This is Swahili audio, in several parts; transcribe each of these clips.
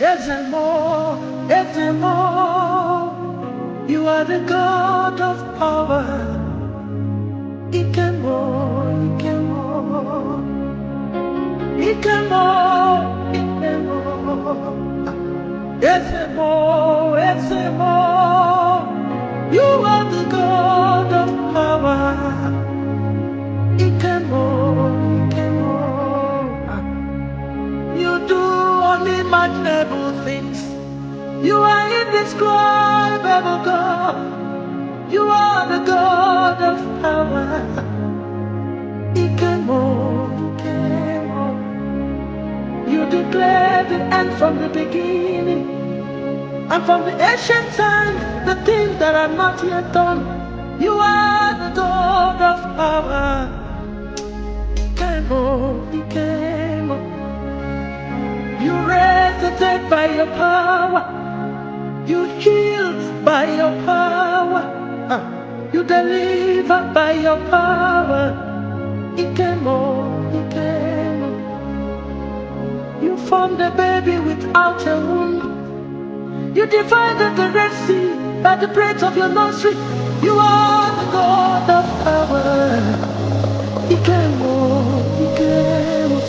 Evermore, evermore, you are the God of power. Ikemo, Ikemo, Ikemo, Ikemo. Evermore, evermore, you are the God of power. Ikemo, Ikemo. You do unimaginable things. You are indescribable God. You are the God of power. Ikemo, Ikemo. You declared the end from the beginning, and from the ancient times, the things that are not yet done. You are the God of power. Ikemo, Ikemo. You raised the dead by your power. You heal by your power. You deliver by your power. Ikemo, Ikemo. You formed a baby without a womb. You divided the Red Sea by the breath of your nostril. You are the God of power. Ikemo, Ikemo.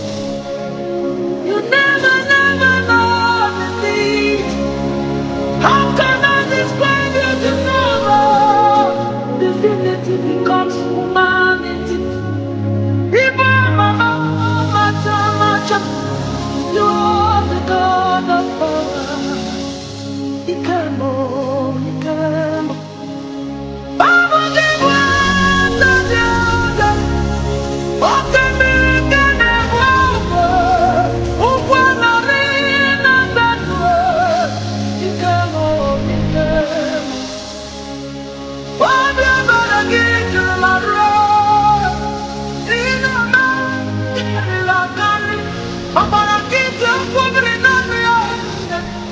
You never, never know defeat. How can I describe your tomorrow? Divinity becomes humanity. You are the God of power. Ikemo, Ikemo. Baba gave us the yoga. Oke mirikene wawo. Ukwana rina dadwe. Ikemo, Ikemo. Wabia baragiju la road. Ina ma, ila kani. Abaragiju kubri nani ya.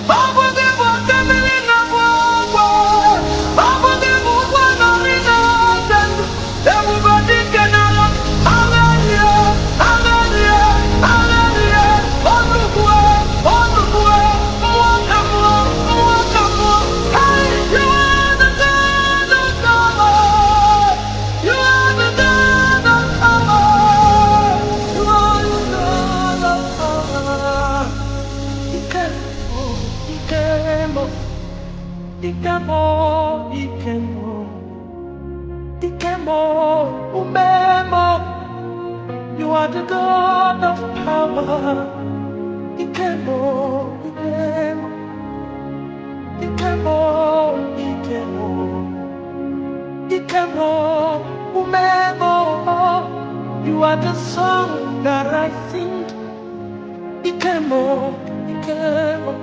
Babu gebu kamili na wawo. Babu gebu wana rina dandu. Ebu badike na la. Hallelujah, hallelujah, hallelujah. Onukwe, onukwe. Mwakamu, mwakamu. Hey, you are the God of power. You are the God of power. You are the God of power. Ikemo, Ikemo, Ikemo, Ikemo, Ikemo, Umemo. You are the God of power. Ikemo, Ikemo, Ikemo, Ikemo, Ikemo, Umemo. You are the song that I sing. Ikemo, Ikemo.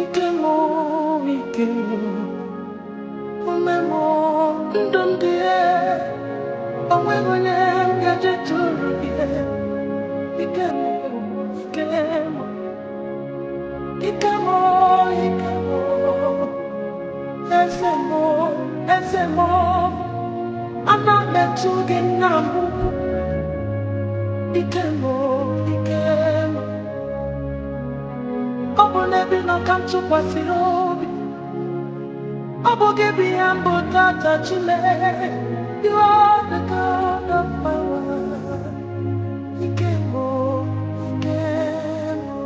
Ikemo, Ikemo. Umemo, ndondie. Onwegone ngajeturugie. Ikemo, Ikemo. Ikemo, Ikemo. Ezemo, Ezemo. Anametuge namu. Ikemo, Ikemo. Obunebi no kantu kwasirobi. Obugebi ambo tata chile. You are the God of power. Ikemo, Ikemo.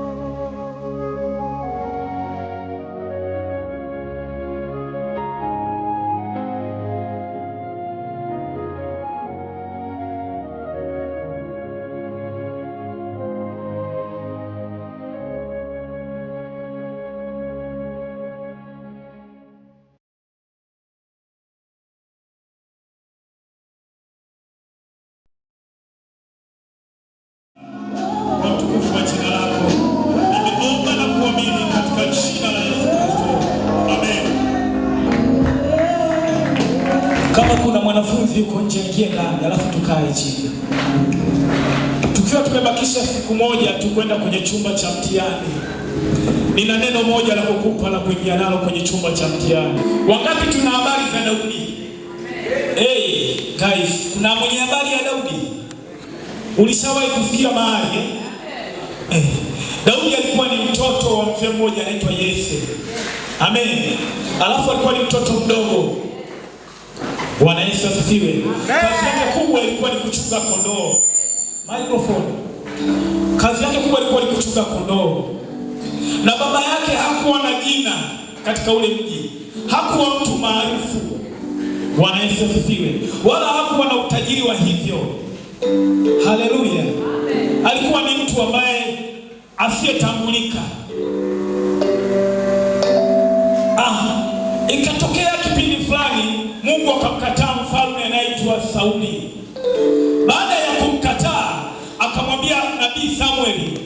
Utukufu wa jina lako. Nimeomba na kuamini katika jina la Yesu Kristo. Amen. Kama kuna mwanafunzi yuko nje, ingie ndani, alafu tukae chini. Tukiwa tumebakisha siku moja tu kwenda kwenye chumba cha mtihani. Nina neno moja la kukupa la kuingia nalo kwenye chumba cha mtihani. Wangapi tuna habari za Daudi? Hey, guys, kuna mwenye habari ya Daudi? Ulishawahi kusikia mahali? Daudi alikuwa ni mtoto wa mzee mmoja anaitwa Yese. Amen. Alafu alikuwa ni mtoto mdogo. Bwana Yesu asifiwe. Kazi yake kubwa ilikuwa ni kuchunga kondoo. Microphone. Kazi yake kubwa ilikuwa ni kuchunga kondoo. Na baba yake hakuwa na jina katika ule mji. Hakuwa mtu maarufu. Bwana Yesu asifiwe. Wala hakuwa na utajiri wa hivyo. Haleluya. Alikuwa ni mtu ambaye asiyetambulika. Ikatokea kipindi fulani Mungu akamkataa mfalme anaitwa Sauli. Baada ya kumkataa, akamwambia nabii Samueli,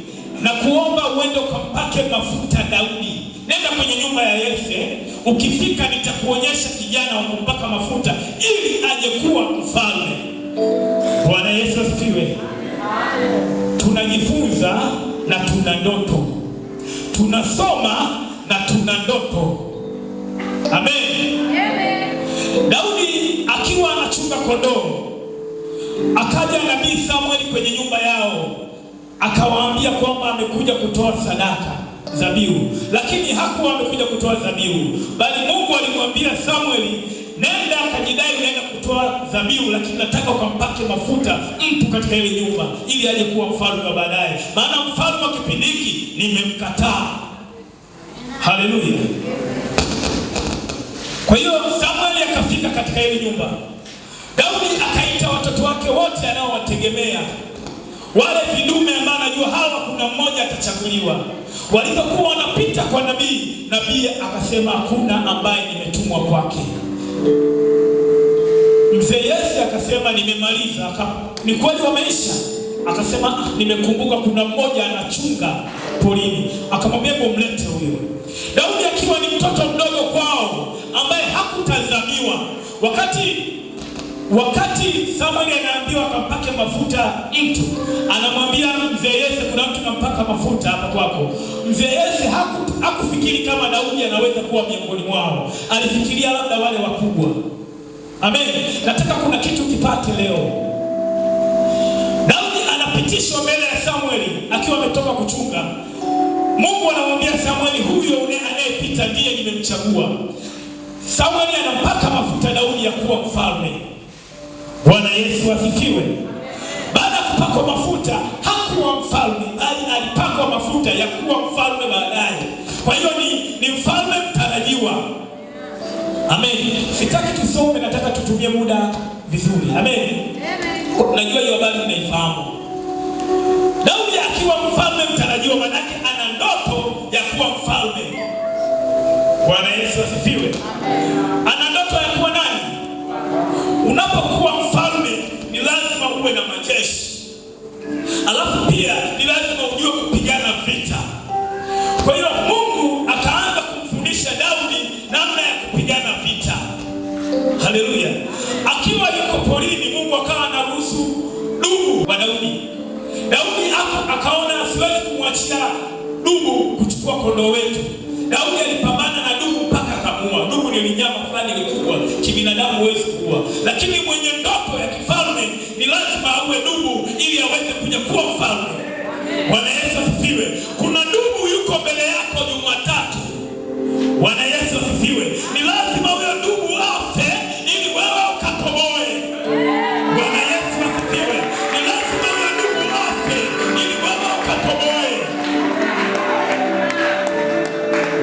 na kuomba uende ukampake mafuta Daudi. Nenda kwenye nyumba ya Yese, ukifika nitakuonyesha kijana wa kumpaka mafuta ili aje kuwa mfalme. Bwana Yesu asifiwe. Tunajifunza na tuna ndoto. Tunasoma na tuna ndoto. Amen. Daudi akiwa anachunga kondoo, akaja nabii Samueli kwenye nyumba yao, akawaambia kwamba amekuja kutoa sadaka, dhabihu. Lakini hakuwa amekuja kutoa dhabihu, bali Mungu alimwambia Samueli, nenda akajidai unaenda kutoa dhabihu, lakini nataka ukampake mafuta mtu katika ile nyumba ili aje kuwa mfalme wa baadaye, maana mfalme wa kipindi hiki nimemkataa. Haleluya. Kwa hiyo Samueli akafika katika ile nyumba. Daudi akaita watoto wake wote anaowategemea, wale vidume ambao anajua hawa kuna mmoja atachaguliwa. Walipokuwa wanapita kwa nabii, nabii akasema hakuna ambaye nimetumwa kwake. Mzee Yese akasema nimemaliza. Ni kweli wameisha? Akasema nimekumbuka kuna mmoja anachunga porini. Akamwambia mlete huyo. Daudi akiwa ni mtoto mdogo kwao ambaye hakutazamiwa. Wakati Samueli anaambiwa akampake mafuta mtu, anamwambia mzee Yese kuna mtu nampaka mafuta hapa kwako. Mzee Yese hakufikiri kama Daudi anaweza kuwa miongoni mwao. Alifikiria labda wale wakubwa. Amen. Nataka kuna kitu kipate leo. Daudi anapitishwa mbele ya Samueli akiwa ametoka kuchunga. Mungu anamwambia Samueli, huyo anayepita ndiye nimemchagua. Samueli anampaka mafuta Daudi ya kuwa mfalme. Bwana Yesu asifiwe. Baada ya kupakwa mafuta hakuwa mfalme, bali alipakwa mafuta ya kuwa mfalme baadaye. Kwa hiyo ni mfalme mtarajiwa. Amen. Sitaki tusome, nataka tutumie muda vizuri. Amen. Najua hiyo habari mnaifahamu. Daudi akiwa mfalme mtarajiwa, maana yake ana ndoto ya kuwa mfalme. Bwana Yesu asifiwe. Ana ndoto ya kuwa nani? Unapokuwa mfalme ni lazima uwe na majeshi. Alafu pia ni lazima ujue kupigana vita. Kwa hiyo Mungu akaanza kumfundisha Daudi namna ya kupigana vita. Haleluya. Akiwa yuko porini, Mungu akawa anaruhusu dubu wa Daudi. Daudi akaona siwezi kumwachia dubu kuchukua kondoo wetu. Daudi alipambana na dubu mpaka akamua. Dubu ni nyama fulani kubwa, kibinadamu huwezi kuua. Lakini mwenye ndoto ya kifalme ni lazima awe dubu ili aweze kuja kuwa mfalme. Bwana Yesu asifiwe. Kuna dubu yuko mbele yako Jumatatu. Bwana Yesu asifiwe. Ni lazima huyo dubu afe ili wewe ukatoboe. Bwana Yesu asifiwe. Ni lazima huyo dubu afe ili wewe ukatoboe.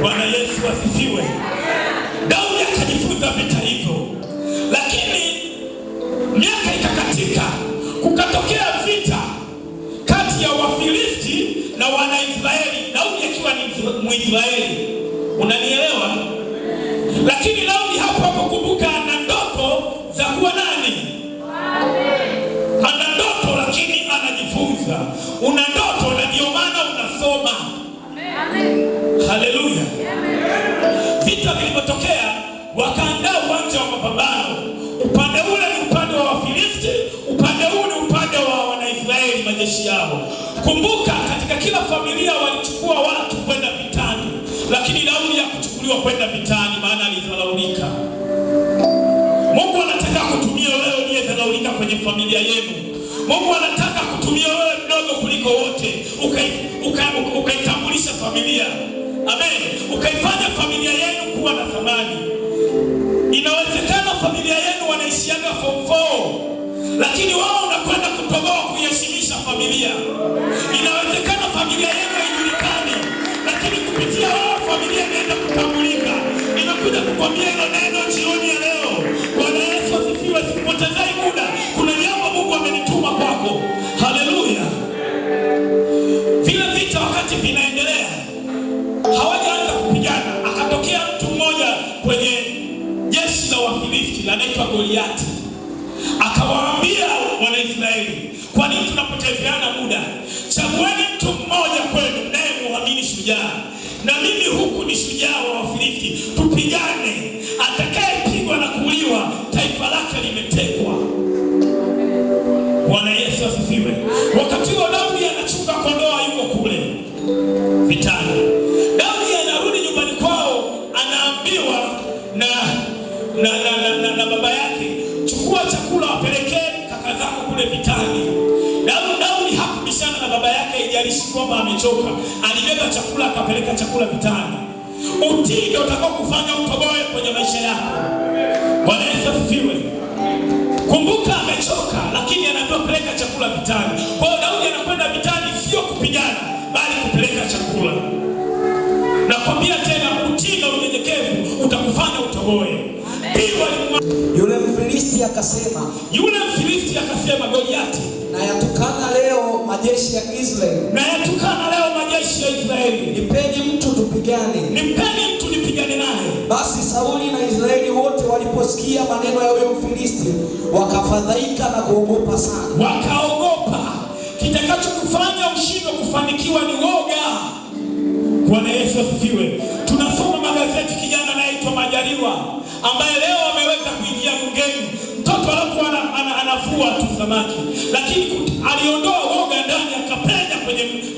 Bwana Yesu asifiwe. Daudi akajifunza vita hivyo. Lakini miaka ikakatika, kukatokea vita kati ya Wafilisti na Wanaisraeli. Daudi akiwa ni Mwisraeli. Unanielewa? Lakini Daudi hapo kumbuka ana ndoto za kuwa nani? Ana ndoto lakini anajifunza. Una ndoto na ndio maana unasoma. Amen. Haleluya. Vita vilivyotokea, wakaandaa uwanja wa mapambano. Upande ule ni upande wa Wafilisti, upande huu ni upande wa Wanaisraeli majeshi yao. Kumbuka katika kila familia walichukua watu kwenda lakini Daudi hakuchukuliwa kwenda vitani, maana alidharaulika. Mungu anataka kutumia wewe uliyedharaulika kwenye familia yenu. Mungu anataka kutumia wewe mdogo kuliko wote, ukaitambulisha familia. Amen. Ukaifanya familia yenu kuwa na thamani. Inawezekana familia yenu wanaishiaga form 4, lakini wao unakwenda kutoboa kuheshimisha familia. Inawezekana familia yenu haijulikani, lakini kupitia wao familia inaenda kutambulika. Ninakuja kukwambia hilo neno jioni ya leo. Bwana Yesu asifiwe. Sikupotezai muda, kuna jambo Mungu amenituma kwako. Haleluya. Vile vita wakati vinaendelea, hawajaanza kupigana, akatokea mtu mmoja kwenye jeshi la Wafilisti anaitwa Goliati. Akawaambia Wanaisraeli, kwa nini tunapotezeana muda? Chagueni mtu mmoja kwenu naye muamini shujaa, na mimi huku ni shujaa wa Wafilisti, tupigane. Atakayepigwa na kuuliwa, taifa lake limetekwa. Bwana Yesu asifiwe. Wakati wa Daudi anachunga kondoo, yuko kule vitani. Daudi anarudi nyumbani kwao, anaambiwa na baba yake, chukua chakula wapelekee kaka zako kule vitani. Daudi hakubishana na baba yake, ijalishi kwamba amechoka. Alibeba chakula akapeleka chakula vitani. Utii ndio utakao kufanya utoboe kwenye maisha yako. Bwana Yesu asifiwe. Kumbuka amechoka, lakini anaambiwa peleka chakula vitani. Kwa hiyo Daudi anakwenda vitani sio kupigana, bali kupeleka chakula. Nakwambia tena, utii na unyenyekevu utakufanya utoboe. Yule Mfilisti akasema, Goliati, na yatukana leo majeshi ya Israeli. Nipeni mtu nipigane naye. Basi Sauli na Israeli wote waliposikia maneno ya huyo Mfilisti, wakafadhaika na kuogopa sana. Wakaogopa. Kitakachokufanya ushindwe kufanikiwa ni woga. Bwana Yesu asifiwe. Tunasoma magazeti, kijana anaitwa Majaliwa ambaye leo ameweza kuingia bungeni. Mtoto alikuwa anafua tu samaki, lakini aliondoa woga ndani, akapenda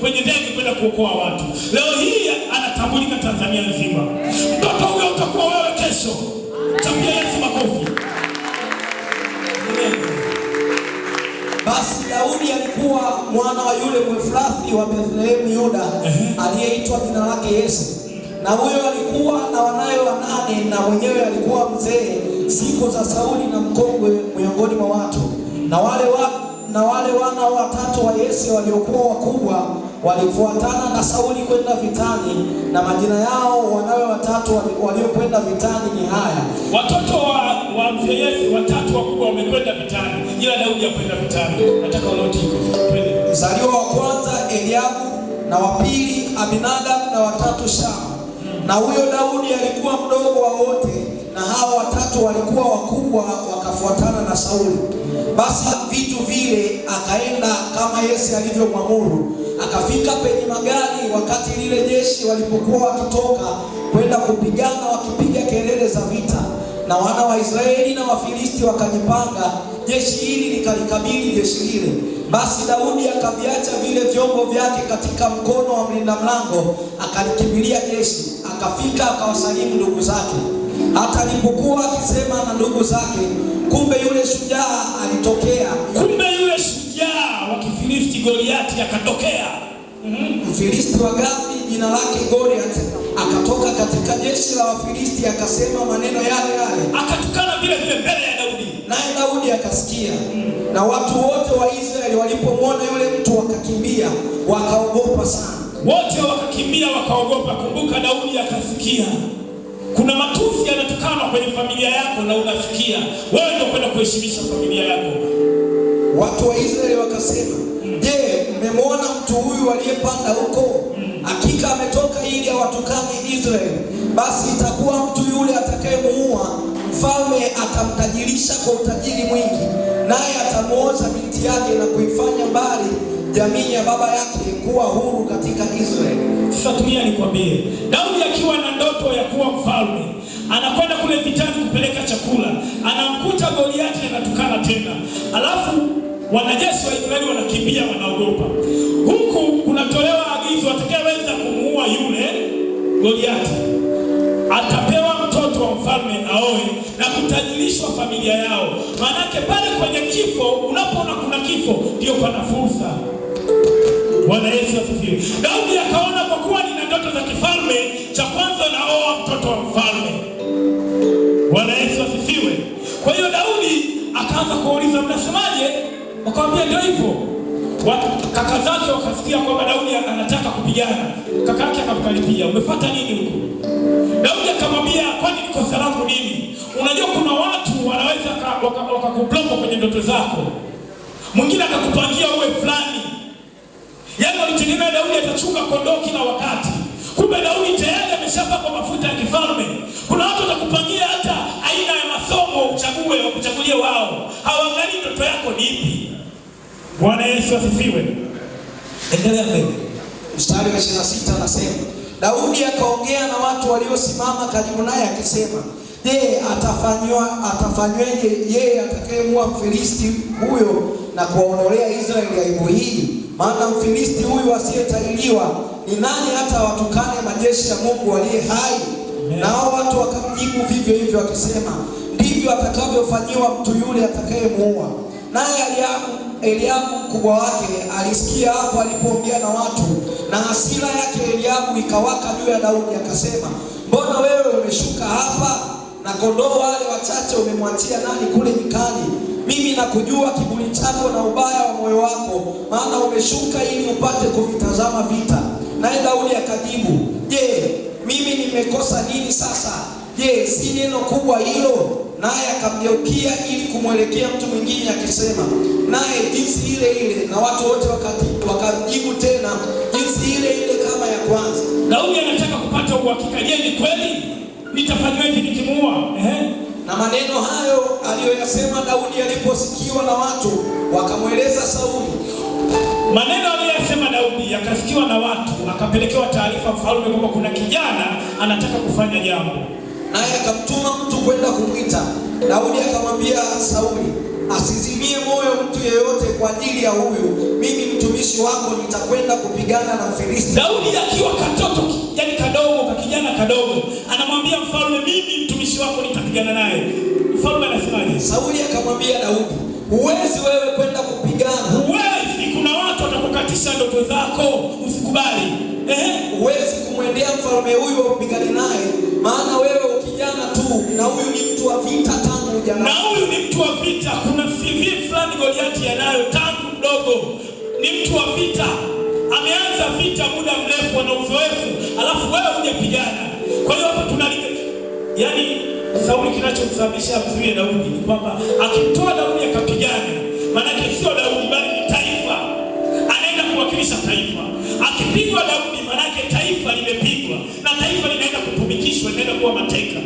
kwenye ndege kwenda kuokoa watu. Leo hii anatambulika Tanzania nzima. Mtoto huyo utakuwa wewe kesho. Chapia Yesu makofi. Basi Daudi alikuwa mwana wa yule Mwefrathi wa Bethlehem Yuda, aliyeitwa jina lake Yese. Na huyo alikuwa na wanawe 8, na mwenyewe alikuwa mzee siku za Sauli na mkongwe miongoni mwa watu. Na wale wana 3 wa Yese waliokuwa wakubwa walifuatana na Sauli kwenda vitani, na majina yao wanawe 3 waliokwenda vitani ni haya. Watoto wa mzee Yese 3 wakubwa wamekwenda vitani, ila Daudi hakwenda vitani. Nataka unotiko. Twende. Mzaliwa wa kwanza Eliabu, na wa pili Abinadab, na wa 3 Shama. Na huyo Daudi alikuwa mdogo wa wote, na hao 3 walikuwa wakubwa, wakafuatana na Sauli. Basi vitu vile akaenda kama Yese alivyomwamuru. Akafika penye magari wakati lile jeshi walipokuwa wakitoka kwenda kupigana, wakipiga kelele za vita. Na wana wa Israeli na Wafilisti wakajipanga, jeshi hili likalikabili jeshi lile. Basi Daudi akaviacha vile vyombo vyake katika mkono wa mlinda mlango, akalikimbilia jeshi. Akafika akawasalimu ndugu zake. Hata alipokuwa akisema na ndugu zake, kumbe yule shujaa alitokea. Wa Kifilisti Goliati akatokea. Mfilisti wa Gathi jina lake Goliati akatoka katika jeshi la Wafilisti, akasema maneno yale yale, akatukana vile mbele ya Daudi. Naye Daudi akasikia. Na watu wote wa Israeli walipomwona yule mtu wakakimbia, wakaogopa sana. Wote wakakimbia wakaogopa. Kumbuka Daudi akasikia. Kuna matusi yanatokana kwenye familia yako na unasikia. Wewe ndio kwenda kuheshimisha familia yako. Watu wa Israeli wakasema, je, mmemwona mtu huyu aliyepanda huko? Hakika ametoka ili awatukane Israeli. Basi itakuwa mtu yule atakayemuua, mfalme atamtajirisha kwa utajiri mwingi, naye atamuoza binti yake na kuifanya mbali jamii ya baba yake kuwa huru katika Israeli. Sasa tumia nikwambie, Daudi akiwa na ndoto ya kuwa mfalme, anakwenda kule vitani kupeleka chakula, anamkuta Goliati anatukana tena. Alafu wanajeshi wa Israeli wanakimbia, wanaogopa. Huku kunatolewa agizo, atakayeweza kumuua yule Goliati atapewa mtoto wa mfalme aoe na kutajirishwa familia yao. Maanake pale kwenye kifo, unapoona kuna kifo, ndio pana fursa. Bwana Yesu asifiwe. Daudi akaona kwa kuwa nina ndoto za kifalme, cha kwanza naoa mtoto wa mfalme. Bwana Yesu asifiwe. Kwa hiyo Daudi akaanza kuuliza, mnasemaje? Wakamwambia ndio hivyo. Kaka zake wakasikia kwamba Daudi anataka kupigana. Kaka yake akamkaribia, umefuata nini huko? Daudi akamwambia, kwani ni kosa langu nini? Unajua kuna watu wanaweza wakakublock kwenye ndoto zako. Mwingine akakupangia uwe fulani. Yaani walitegemea Daudi atachunga kondoo kila wakati. Kumbe Daudi tayari ameshapakwa mafuta ya kifalme. Kuna watu watakupangia hata aina ya masomo uchague, wakuchagulie wao. Hawaangalii ndoto yako ni ipi. Bwana Yesu asifiwe. Endelea mbele. Mstari wa 26 anasema, Daudi akaongea na watu waliosimama karibu naye akisema, je, atafanyweje yeye atakayemua Mfilisti huyo na kuwaondolea Israeli aibu hii? Maana Mfilisti huyu asiyetahiriwa ni nani hata watukane majeshi ya Mungu aliye hai? Nao watu wakamjibu vivyo hivyo wakisema, ndivyo atakavyofanyiwa mtu yule atakayemuua. Naye Eliabu mkubwa wake alisikia hapo alipoongea na watu, na hasira yake Eliabu ikawaka juu ya Daudi, akasema, mbona wewe umeshuka hapa, na kondoo wale wachache umemwachia nani kule nyikani? Mimi nakujua kiburi chako na ubaya wa moyo wako, maana umeshuka ili upate kuvitazama vita. Naye Daudi akajibu, je, mimi nimekosa nini sasa? Je, si neno kubwa hilo? Naye akamgeukia ili kumwelekea mtu mwingine akisema, naye jinsi ile ile, na watu wote wakajibu tena jinsi ile ile kama ya kwanza. Daudi anataka kupata uhakika, je, ni kweli nitafanywa hivi nikimuua? Na maneno hayo aliyoyasema Daudi aliposikiwa na watu, wakamweleza Sauli. Maneno aliyosema Daudi yakasikiwa na watu, akapelekewa taarifa mfalme kwamba kuna kijana anataka kufanya jambo. Naye akamtuma mtu kwenda kumwita. Daudi akamwambia Sauli, asizimie moyo mtu yeyote kwa ajili ya huyu. Mimi mtumishi wako nitakwenda kupigana na Mfilisti. Daudi akiwa katoto, yani kadogo, kijana kadogo, anamwambia mfalme, mimi mtumishi wako nitapigana naye. Mfalme anasemaje? Sauli akamwambia Daudi, huwezi wewe kwenda kupigana. Huwezi, kuna watu watakukatisha ndoto zako, usikubali. Huwezi kumwendea mfalme huyu upigane naye, maana wewe ukijana tu, na huyu ni mtu wa vita tangu ujana. Na huyu ni mtu wa vita. Kuna CV fulani Goliati yanayo tangu mdogo. Ni mtu wa vita. Ameanza vita muda mrefu, ana uzoefu, alafu wewe hujapigana. Kwa hiyo hapa yani Sauli kinachomsababisha amzuie Daudi ni kwamba akimtoa Daudi akapigana, maana sio Daudi bali ni taifa. Anaenda kuwakilisha taifa. Akipigwa Daudi, maana taifa limepigwa na taifa linaenda kutumikishwa, linaenda kuwa mateka.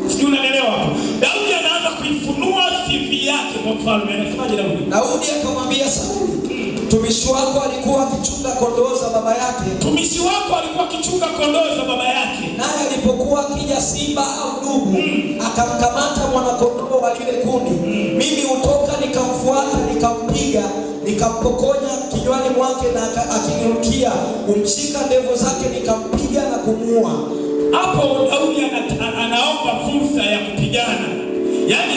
Sijui unanielewa hapo? Daudi anaanza kuifunua CV yake kwa mfalme. Anasemaje Daudi? Daudi akamwambia Sauli, mtumishi wako alikuwa akichunga kondoo za baba yake. Mtumishi wako alikuwa akichunga kondoo za baba yake. Naye alipokuwa akija simba au dubu, akamkamata mwana kondoo wa lile kundi. Mimi hutoka nikamfuata, nikampiga, nikampokonya kinywani mwake, na akinirukia, umshika ndevu zake, nikampiga na kumuua. Hapo Daudi anaomba fursa ya kupigana. Yaani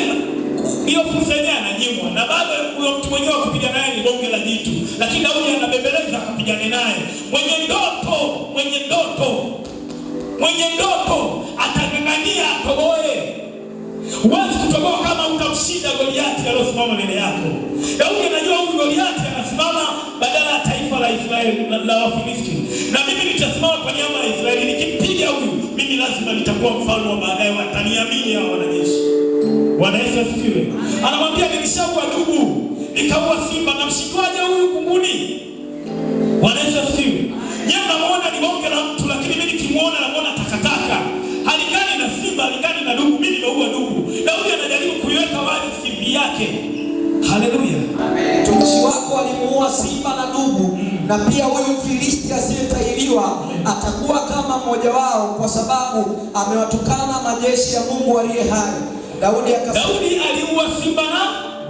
hiyo fursa yenyewe ananyimwa, na bado huyo mtu mwenyewe kupigana naye ni bonge la jitu, lakini Daudi anabembeleza akapigane naye. Mwenye ndoto atang'ang'ania atoboe. Huwezi kutoboa kama utamshinda Goliati aliyosimama mbele yako. Daudi anajua huyu Goliati anasimama badala ya taifa la Israeli la Wafilisti, na mimi nitasimama kwa niaba ya Israeli. Nikimpiga huyu, mimi lazima nitakuwa mfalme wa baadaye, wataniamini hao wanajeshi. Bwana Yesu asifiwe. Anamwambia, nilishaua dubu, nikaua simba, na mshikwaje huyu kunguni? Bwana Yesu asifiwe. Yeye anamuona ni bonge la mtu, lakini mimi nikimuona namuona takataka. Halingani na simba, halingani na dubu, mimi nimeua dubu. Daudi anajaribu kuiweka wazi CV yake. Haleluya. Amen. Mtumishi wako alimuua simba na dubu, na pia huyu Mfilisti asiyetahiriwa atakuwa kama mmoja wao, kwa sababu amewatukana majeshi ya Mungu aliye hai. Daudi aliua simba na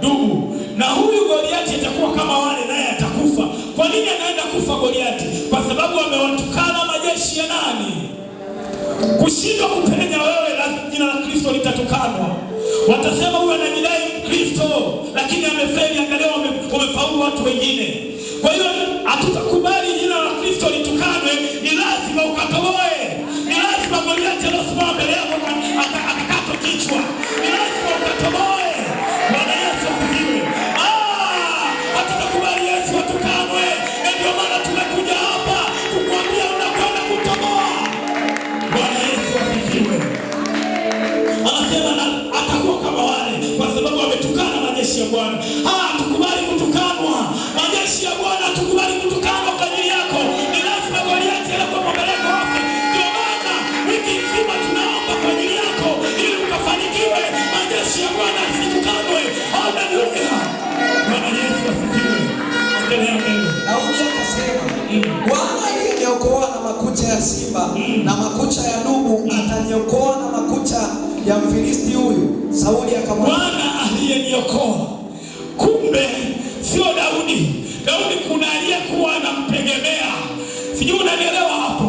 dubu, na huyu Goliati atakuwa kama wale, naye atakufa. Kwa nini anaenda kufa Goliati? Kwa sababu amewatukana majeshi ya nani? kushindwa kupenya wewe, jina la Kristo litatukanwa. Watasema huyu anajidai Kristo lakini amefeli, angalia wamefaulu watu wengine. Kwa hiyo hatutakubali jina la Kristo litukanwe. Ni lazima ukatoboe. Ni lazima Goliathi anasimama mbele yako akakatwa kichwa. Ni lazima ukatoboe. Bwana Yesu asifiwe. Hatutakubali Yesu atukanwe. Ndio maana tumekuja hapa kukuambia unakwenda kutoboa. Bwana Yesu asifiwe. Anasema atakuwa kama wale kwa sababu wametukana majeshi ya Bwana. Hatukubali kutukanwa. Majeshi ya Bwana hatukubali kutukanwa kwa ajili yako. Ni lazima Goliathi anakuwa mbele yako hapo. Ndio maana wiki nzima tunaomba kwa ajili yako ili ukafanikiwe. Majeshi ya Bwana asitukanwe. Haleluya. Bwana Yesu asifiwe. Endelea mbele. Daudi akasema, Bwana aliyeniokoa na makucha ya simba na makucha ya dubu ataniokoa na makucha ya Mfilisti huyu. Sauli akamwambia, Bwana aliyeniokoa. Kumbe sio Daudi. Daudi kuna aliyekuwa anamtegemea. Sijui unanielewa hapo.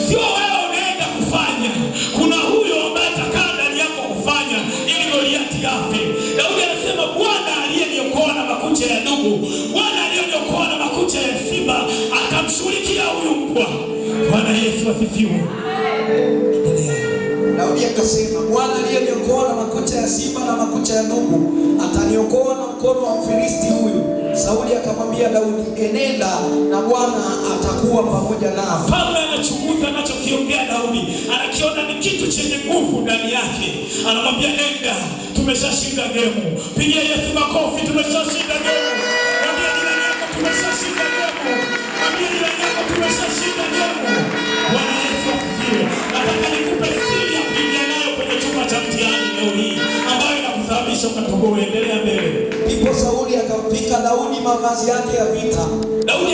Sio wewe unaenda kufanya. Kuna huyo ambaye atakaa ndani yako kufanya ili Goliathi afe. Daudi anasema Bwana aliyeniokoa na makucha ya dubu, Bwana aliyeniokoa na makucha ya simba atamshughulikia huyu mbwa. Bwana Yesu asifiwe. Daudi akasema, Bwana aliyeniokoa na makucha ya simba na makucha ya dubu ataniokoa na mkono wa Mfilisti huyu. Sauli akamwambia Daudi, enenda na Bwana atakuwa pamoja nao. Mfalme anachunguza anachokiongea Daudi, anakiona ni kitu chenye nguvu ndani yake. Anamwambia nenda, tumeshashinda gemu. Pigia Yesu makofi, tumeshashinda gemu. Mwambie jirani yako tumeshashinda gemu. Mwambie jirani yako tumeshashinda gemu. Bwana Yesu asifiwe. Nataka nikupe siri ya kuingia nayo kwenye chumba cha mtihani leo hii ambayo inakusababisha ukatoboe. Endelea mbele. Ndipo Sauli akamvika Daudi mavazi yake ya vita. Daudi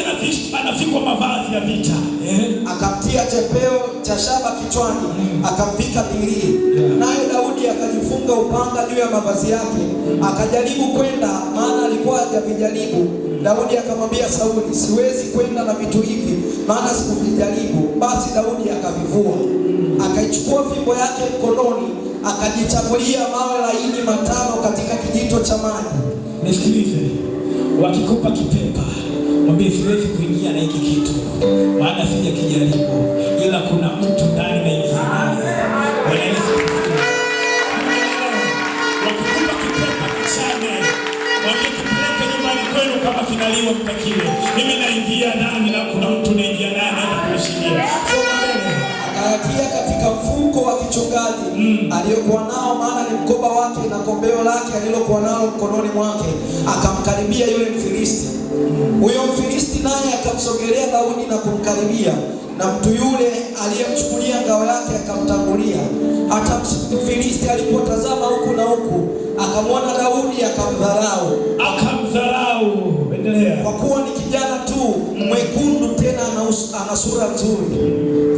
anavikwa mavazi ya vita. Akamtia chepeo cha shaba kichwani, akamvika dirii. Naye Daudi akajifunga upanga juu ya mavazi yake, akajaribu kwenda, maana alikuwa hajavijaribu. Daudi akamwambia Sauli, siwezi kwenda na vitu hivi, maana sikuvijaribu. Basi Daudi akavivua, akaichukua fimbo yake mkononi, akajichagulia mawe laini 5 katika kijito cha maji. Nisikilize, wakikupa kipepa, mwambie siwezi kuingia na hiki kitu, maana sija kijaribu, ila kuna mtu ndani na ingia naye. Bwana Yesu asifiwe. Wakikupa kipepa kichane, mwambie kipeleke nyumbani kwenu kama kinaliwa mtakile. Mimi naingia ndani na kuna mtu naingia naye naenda kuishikia. Soma mbele. Akayatia katika mfuko wa kichungaji aliyokuwa nao, maana ni mkoba wake, na kombeo lake alilokuwa nalo mkononi mwake. Akamkaribia yule Mfilisti. Huyo Mfilisti naye akamsogelea Daudi na kumkaribia, na mtu yule aliyemchukulia ngao yake akamtangulia. Hata Mfilisti alipotazama huku na huku, akamwona Daudi akamdharau. Endelea. Kwa kuwa ni kijana tu mwekundu, tena ana sura nzuri.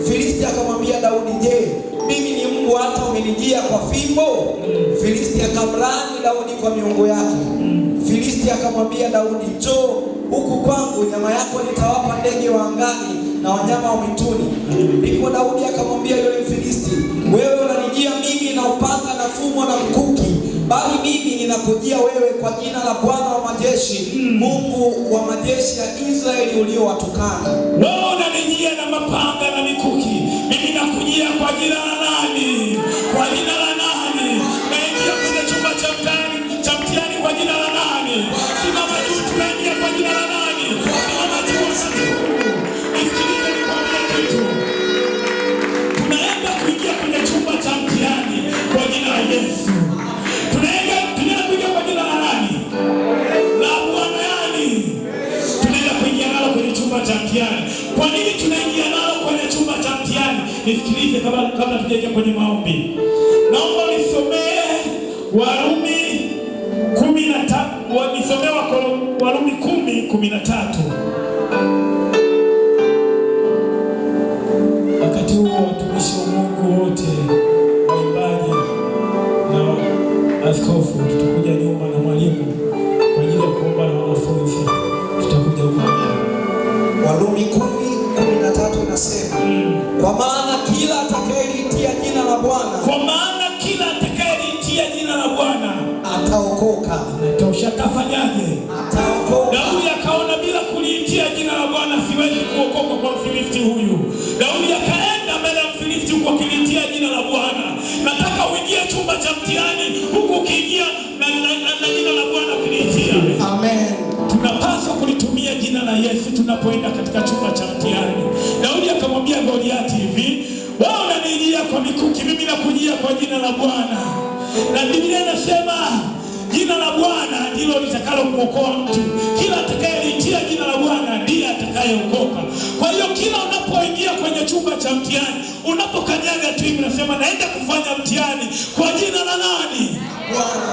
Filisti akamwambia Daudi, je, mimi ni mbwa hata umenijia kwa fimbo? Filisti akamlaani Daudi kwa miungu yake. Filisti akamwambia Daudi, njoo huku kwangu, nyama yako nitawapa ndege wa angani na wanyama wa mwituni. Ndipo Daudi akamwambia yule Mfilisti, wewe unanijia mimi na upanga na fumo na mkuki, bali mimi ninakujia wewe kwa jina la Bwana wa majeshi, Mungu wa majeshi ya Israeli uliowatukana. Wewe unanijia na mapanga na mikuki, mimi nakujia kwa jina la nani? Kwa jina la nani? Naingia kwenye chumba cha mtihani kwa jina la nani? Simama juu, tunaingia kwa jina la nani? Simama juu. Nisikilize nikwambie kitu. Tunaenda kuingia kwenye chumba cha mtihani kwa jina la Yesu. Tunaenda kuingia kwa jina la nani? La Bwana yani. Tunaenda kuingia nalo kwenye chumba cha mtihani. Kwa nini tunaingia nalo kwenye chumba cha mtihani? Nisikilize kabla tujaingia kwenye maombi. Naomba nisomee Warumi 13, nisomee Warumi 10:13. Wakati huo watumishi wa Mungu wote, waimbaji na askofu, tutakuja nyuma na mwalimu kwa ajili ya kuomba na wanafunzi. Tutakuja huko. Warumi 10:13 inasema, kwa maana kila atakayelitia ataokoka. Imetosha, atafanyaje? Ataokoka. Daudi akaona bila kuliitia jina la Bwana siwezi kuokoka kwa Mfilisti huyu. Daudi akaenda mbele ya Mfilisti huku akiliitia jina la Bwana. Nataka uingie chumba cha mtihani huku ukiingia na jina la Bwana kuliitia. Amen. Tunapaswa kulitumia jina la Yesu tunapoenda katika chumba cha mtihani. Daudi akamwambia Goliati hivi, wewe unanijia kwa mikuki, mimi nakujia kwa jina la Bwana. Na Biblia inasema jina la Bwana ndilo litakalo kuokoa mtu. Kila atakayeliitia jina la Bwana ndiye atakayeokoka. Kwa hiyo kila unapoingia kwenye chumba cha mtihani, unapokanyaga tu unasema naenda kufanya mtihani kwa jina la nani? Bwana.